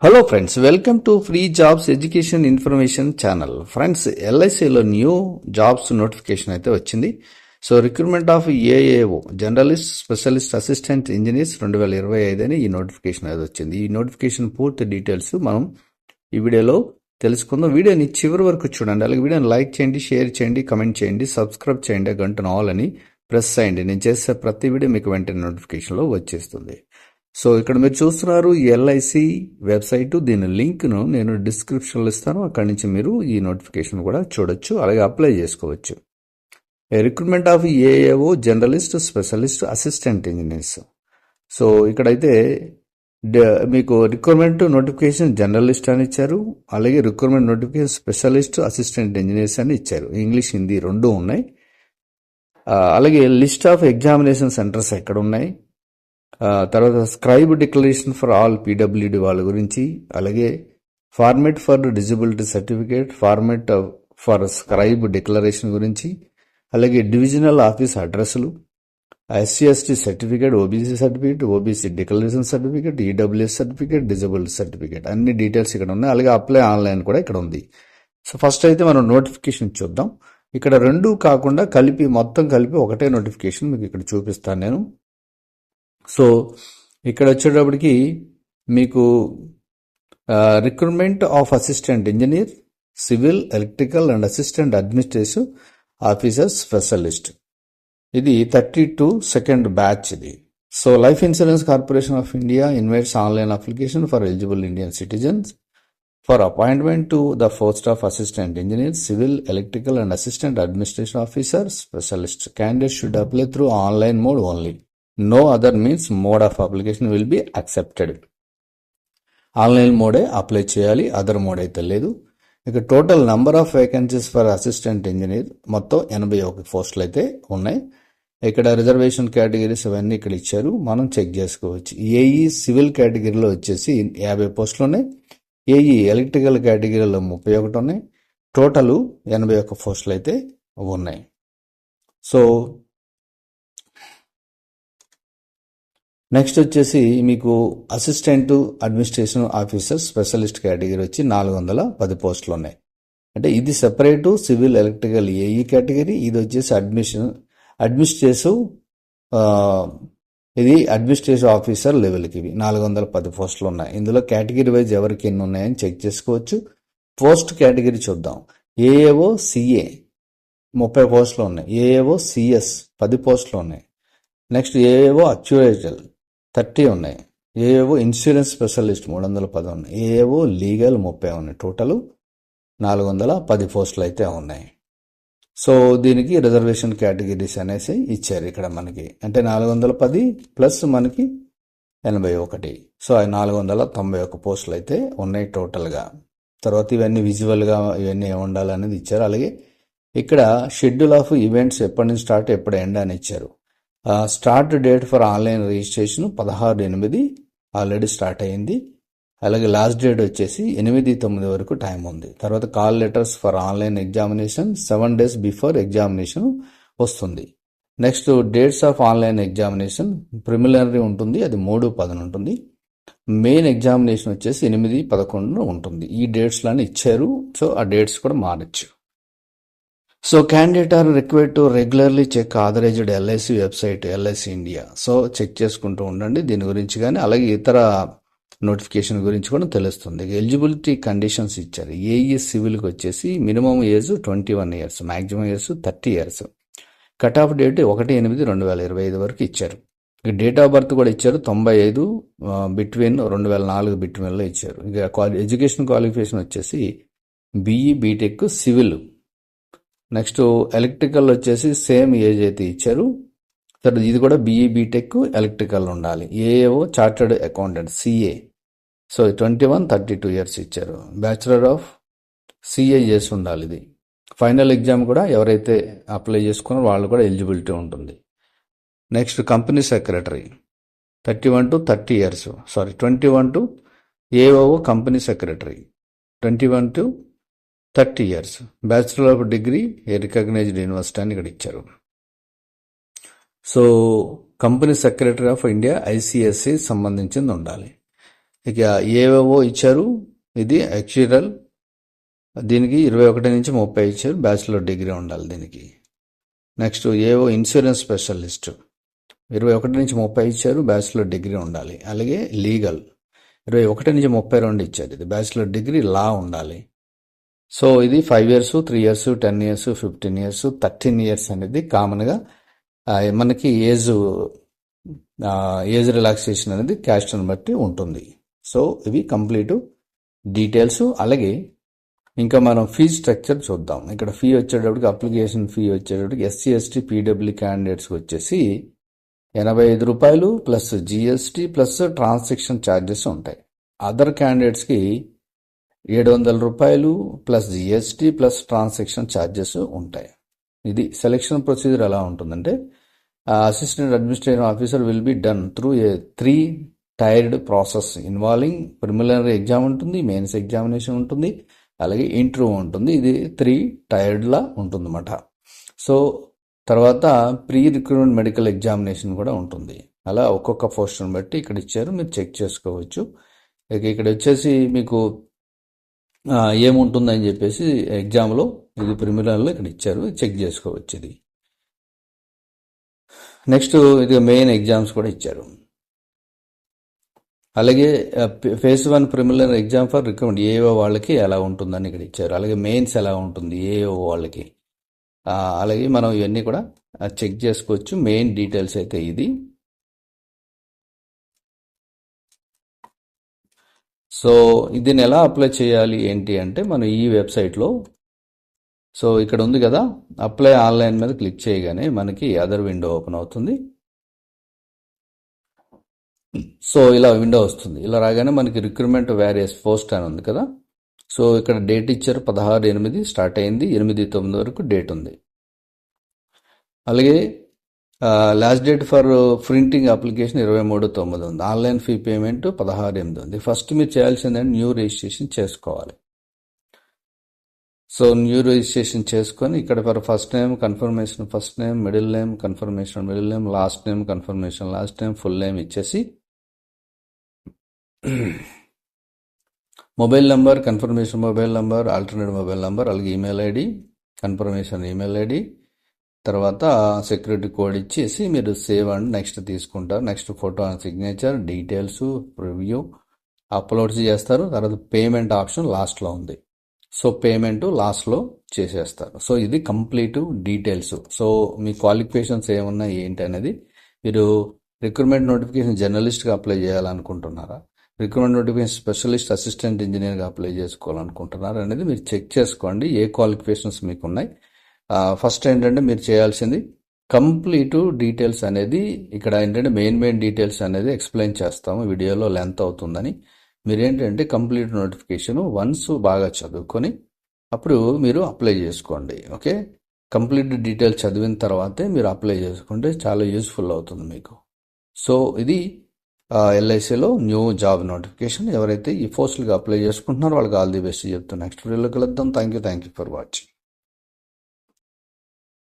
Hello friends, welcome to free jobs education information channel. Friends, ఎల్ఐసిలో new jobs notification అయితే వచ్చింది. So recruitment of AAO journalist specialist assistant engineers 2025 అని ఈ notification అయితే వచ్చింది. ఈ నోటిఫికేషన్ పూర్తి డీటెయిల్స్ మనం ఈ వీడియోలో తెలుసుకుందాం. వీడియోని చివరి వరకు చూడండి. అలాగే వీడియోని లైక్ చేయండి, షేర్ చేయండి, కమెంట్ చేయండి, సబ్స్క్రైబ్ చేయండి, గంటను ఆల్ అని ప్రెస్ చేయండి. నేను చేసే ప్రతి వీడియో మీకు వెంటనే నోటిఫికేషన్లో వచ్చేస్తుంది. సో ఇక్కడ మీరు చూస్తున్నారు ఎల్ఐసి వెబ్సైట్. దీని లింక్ను నేను డిస్క్రిప్షన్లో ఇస్తాను. అక్కడి నుంచి మీరు ఈ నోటిఫికేషన్ కూడా చూడొచ్చు, అలాగే అప్లై చేసుకోవచ్చు. Recruitment of AAO journalist specialist assistant engineers. So ఇక్కడైతే మీకు రిక్రూట్మెంట్ నోటిఫికేషన్ జర్నలిస్ట్ అని ఇచ్చారు, అలాగే recruitment notification specialist assistant engineers అని ఇచ్చారు. ఇంగ్లీష్ హిందీ రెండు ఉన్నాయి. అలాగే లిస్ట్ ఆఫ్ ఎగ్జామినేషన్ సెంటర్స్ ఎక్కడ ఉన్నాయి, తర్వాత scribe declaration for all PWD వాళ్ళ గురించి, అలాగే format for disability certificate, format for scribe declaration గురించి, అలాగే డివిజనల్ ఆఫీస్ అడ్రస్లు, ఎస్సీ/ఎస్టీ certificate, OBC certificate, OBC declaration certificate, EWS certificate, disability certificate, అన్ని డీటెయిల్స్ ఇక్కడ ఉన్నాయి. అలాగే అప్లై ఆన్లైన్ కూడా ఇక్కడ ఉంది. సో ఫస్ట్ అయితే మనం నోటిఫికేషన్ చూద్దాం. ఇక్కడ రెండు కాకుండా మొత్తం కలిపి ఒకటే నోటిఫికేషన్ మీకు ఇక్కడ చూపిస్తాను నేను. సో ఇక్కడ వచ్చేటప్పటికి మీకు recruitment of assistant engineer, civil, electrical and assistant administrative officer specialist. ఇది 32 సెకండ్ బ్యాచ్ ఇది. So life insurance corporation of India invites online application for eligible Indian citizens for appointment to the post of assistant engineer, civil, electrical and assistant administration officer specialist. Candidate should apply through online mode only. No other means mode of application will be accepted. Online మోడే apply చేయాలి, other mode అయితే లేదు. ఇక total number of vacancies for assistant engineer మొత్తం 81 పోస్టులు అయితే ఉన్నాయి. ఇక్కడ రిజర్వేషన్ కేటగిరీస్ అవన్నీ ఇక్కడ ఇచ్చారు, మనం చెక్ చేసుకోవచ్చు. ఏఈ సివిల్ కేటగిరీలో వచ్చేసి 50 పోస్టులు ఉన్నాయి. ఏఈ ఎలక్ట్రికల్ కేటగిరీలో 31 ఉన్నాయి. టోటల్ 81 పోస్టులు అయితే ఉన్నాయి. సో నెక్స్ట్ వచ్చేసి మీకు assistant administration officer specialist category వచ్చి 410 పోస్టులు ఉన్నాయి. అంటే ఇది separate civil electrical AE category, ఇది వచ్చేసి అడ్మినిస్ట్రేటివ్ ఇది అడ్మినిస్ట్రేటివ్ ఆఫీసర్ లెవెల్కి ఇవి 410 పోస్టులు ఉన్నాయి. ఇందులో కేటగిరీ వైజ్ ఎవరికి ఎన్ని ఉన్నాయని చెక్ చేసుకోవచ్చు. పోస్ట్ కేటగిరీ చూద్దాం. ఏఏఓ సిఏ 30 పోస్టులు ఉన్నాయి. ఏఏఓ సిఎస్ 10 పోస్టులు ఉన్నాయి. నెక్స్ట్ ఏఏఓ అక్యురేటల్ 30 ఉన్నాయి. ఏఏఓ ఇన్సూరెన్స్ స్పెషలిస్ట్ 310 ఉన్నాయి. ఏఏఓ లీగల్ 30 ఉన్నాయి. టోటల్ 410 పోస్టులు అయితే ఉన్నాయి. సో దీనికి రిజర్వేషన్ కేటగిరీస్ అనేసి ఇచ్చారు ఇక్కడ మనకి. అంటే 410 ప్లస్ మనకి 81. సో 491 పోస్టులు అయితే ఉన్నాయి టోటల్గా. తర్వాత ఇవన్నీ విజువల్గా ఇవన్నీ ఉండాలనేది ఇచ్చారు. అలాగే ఇక్కడ షెడ్యూల్ ఆఫ్ ఈవెంట్స్ ఎప్పటి నుంచి స్టార్ట్ ఎప్పుడు ఎండ్ అని ఇచ్చారు. Start date for online registration 16/8 already start అయ్యింది. అలాగే లాస్ట్ డేట్ వచ్చేసి 8/9 వరకు టైం ఉంది. తర్వాత call letters for online examination 7 days before examination వస్తుంది. Next dates of online examination preliminary ఉంటుంది, అది 3/10 ఉంటుంది. మెయిన్ ఎగ్జామినేషన్ వచ్చేసి 8/11 ఉంటుంది. ఈ డేట్స్లోనే ఇచ్చారు. సో ఆ డేట్స్ కూడా మారచ్చు. So candidate are required to regularly check authorised LIC website LIC India. So check చేసుకుంటూ ఉండండి దీని గురించి. కానీ అలాగే ఇతర నోటిఫికేషన్ గురించి కూడా తెలుస్తుంది. ఎలిజిబిలిటీ కండిషన్స్ ఇచ్చారు. ఏఈ సివిల్కి వచ్చేసి minimum age 21 years, maximum age 30 years. Cut off date 1/8/2025 వరకు ఇచ్చారు. డేట్ ఆఫ్ బర్త్ కూడా ఇచ్చారు. 95 బిట్వీన్ 2004 బిట్వీన్లో ఇచ్చారు. ఇక ఎడ్యుకేషన్ క్వాలిఫికేషన్ వచ్చేసి BE BTech civil. Next electrical వచ్చేసి సేమ్ ఏజ్ అయితే ఇచ్చారు. తర్వాత ఇది కూడా బీఈ బీటెక్ ఎలక్ట్రికల్ ఉండాలి. AAO chartered accountant CA. So 21-32 years ఇచ్చారు. బ్యాచులర్ ఆఫ్ సిఏ చేసి ఉండాలి. ఇది ఫైనల్ ఎగ్జామ్ కూడా ఎవరైతే అప్లై చేసుకున్నారో వాళ్ళు కూడా ఎలిజిబిలిటీ ఉంటుంది. Next company secretary 31 to 30 years. 21 to AO company secretary 21 to 30 years. Bachelor of degree a recognised university అని ఇక్కడ ఇచ్చారు. So company secretary of India ICSC సంబంధించింది ఉండాలి. ఇక ఏవేవో ఇచ్చారు, ఇది యాక్చురల్, దీనికి 21 నుంచి 30 ఇచ్చారు, బ్యాచిలర్ డిగ్రీ ఉండాలి దీనికి. నెక్స్ట్ ఏవో ఇన్సూరెన్స్ స్పెషలిస్ట్ 21 నుంచి 30 ఇచ్చారు, బ్యాచిలర్ డిగ్రీ ఉండాలి. అలాగే లీగల్ 21 నుంచి 32 ఇచ్చారు, ఇది బ్యాచిలర్ డిగ్రీ లా ఉండాలి. సో ఇది 5 years, 3 years, 10 years, 15 years, 13 years అనేది కామన్గా మనకి ఏజ్ రిలాక్సేషన్ అనేది క్యాస్ట్ని బట్టి ఉంటుంది. సో ఇవి కంప్లీట్ డీటెయిల్స్. అలాగే ఇంకా మనం ఫీ స్ట్రక్చర్ చూద్దాం. ఇక్కడ ఫీ వచ్చేటప్పటికి అప్లికేషన్ ఫీ వచ్చేటప్పటికి ఎస్సీ ఎస్టీ పీడబ్ల్యూ క్యాండిడేట్స్కి వచ్చేసి ₹85 plus GST plus transaction charges ఉంటాయి. అదర్ క్యాండిడేట్స్కి ₹700 plus GST plus transaction charges ఉంటాయి. ఇది సెలెక్షన్ ప్రొసీజర్ ఎలా ఉంటుందంటే assistant administrative officer will be done through a 3-tiered process involving preliminary exam ఉంటుంది, మెయిన్స్ ఎగ్జామినేషన్ ఉంటుంది, అలాగే ఇంటర్వ్యూ ఉంటుంది. ఇది 3-tiered లా ఉంటుందన్నమాట. సో తర్వాత ప్రీ రిక్రూట్మెంట్ మెడికల్ ఎగ్జామినేషన్ కూడా ఉంటుంది. అలా ఒక్కొక్క పోస్ట్ని బట్టి ఇక్కడ ఇచ్చారు, మీరు చెక్ చేసుకోవచ్చు. ఇక్కడ వచ్చేసి మీకు ఏముంటుందని చెప్పేసి ఎగ్జామ్లో ఇది ప్రిలిమినరీలో ఇక్కడ ఇచ్చారు, చెక్ చేసుకోవచ్చు. ఇది నెక్స్ట్ ఇది మెయిన్ ఎగ్జామ్స్ కూడా ఇచ్చారు. అలాగే phase 1 preliminary exam for recruitment AO వాళ్ళకి ఎలా ఉంటుందని ఇక్కడ ఇచ్చారు. అలాగే మెయిన్స్ ఎలా ఉంటుంది ఏఓ వాళ్ళకి. అలాగే మనం ఇవన్నీ కూడా చెక్ చేసుకోవచ్చు. మెయిన్ డీటెయిల్స్ అయితే ఇది. సో దీన్ని ఎలా అప్లై చేయాలి ఏంటి అంటే మనం ఈ వెబ్సైట్లో, సో ఇక్కడ ఉంది కదా అప్లై ఆన్లైన్ మీద క్లిక్ చేయగానే మనకి అదర్ విండో ఓపెన్ అవుతుంది. సో ఇలా విండో వస్తుంది. ఇలా రాగానే మనకి రిక్రూట్మెంట్ వేరియస్ పోస్ట్ అని ఉంది కదా. సో ఇక్కడ డేట్ ఇచ్చారు 16/8 స్టార్ట్ అయింది, 8/9 వరకు డేట్ ఉంది. అలాగే last date for printing application 23/9 ఉంది. ఆన్లైన్ ఫీ పేమెంట్ 16/8 ఉంది. ఫస్ట్ మీరు చేయాల్సింది న్యూ రిజిస్ట్రేషన్ చేసుకోవాలి. సో న్యూ రిజిస్ట్రేషన్ చేసుకొని ఇక్కడ for first name confirmation first name, middle name confirmation middle name, last name confirmation last name, full name ఇచ్చేసి mobile number confirmation mobile number, alternate mobile number, అలాగే email ID confirmation email ID, తర్వాత security code ఇచ్చేసి మీరు save and next తీసుకుంటారు. Next photo and signature, details, review uploads చేస్తారు. తర్వాత payment option లాస్ట్లో ఉంది. సో పేమెంట్ లాస్ట్లో చేసేస్తారు. సో ఇది కంప్లీట్ డీటెయిల్స్. సో మీ క్వాలిఫికేషన్స్ ఏమున్నాయి ఏంటి అనేది, మీరు రిక్రూట్మెంట్ నోటిఫికేషన్ జర్నలిస్ట్గా అప్లై చేయాలనుకుంటున్నారా, రిక్రూట్మెంట్ నోటిఫికేషన్ స్పెషలిస్ట్ అసిస్టెంట్ ఇంజనీర్గా అప్లై చేసుకోవాలనుకుంటున్నారా అనేది మీరు చెక్ చేసుకోండి ఏ క్వాలిఫికేషన్స్ మీకు ఉన్నాయి. ఫస్ట్ ఏంటంటే మీరు చేయాల్సింది కంప్లీట్ డీటెయిల్స్ అనేది, ఇక్కడ ఏంటంటే మెయిన్ డీటెయిల్స్ అనేది ఎక్స్ప్లెయిన్ చేస్తాము, వీడియోలో లెంత్ అవుతుందని. మీరేంటంటే కంప్లీట్ నోటిఫికేషన్ వన్స్ బాగా చదువుకొని అప్పుడు మీరు అప్లై చేసుకోండి. ఓకే, కంప్లీట్ డీటెయిల్స్ చదివిన తర్వాతే మీరు అప్లై చేసుకుంటే చాలా యూస్ఫుల్ అవుతుంది మీకు. సో ఇది ఎల్ఐసిలో న్యూ జాబ్ నోటిఫికేషన్. ఎవరైతే ఈ పోస్టులుగా అప్లై చేసుకుంటున్నారో వాళ్ళకి ఆల్ ది బెస్ట్ చెప్తాను. నెక్స్ట్ వీడియోలో కలుద్దాం. Thank you for watching.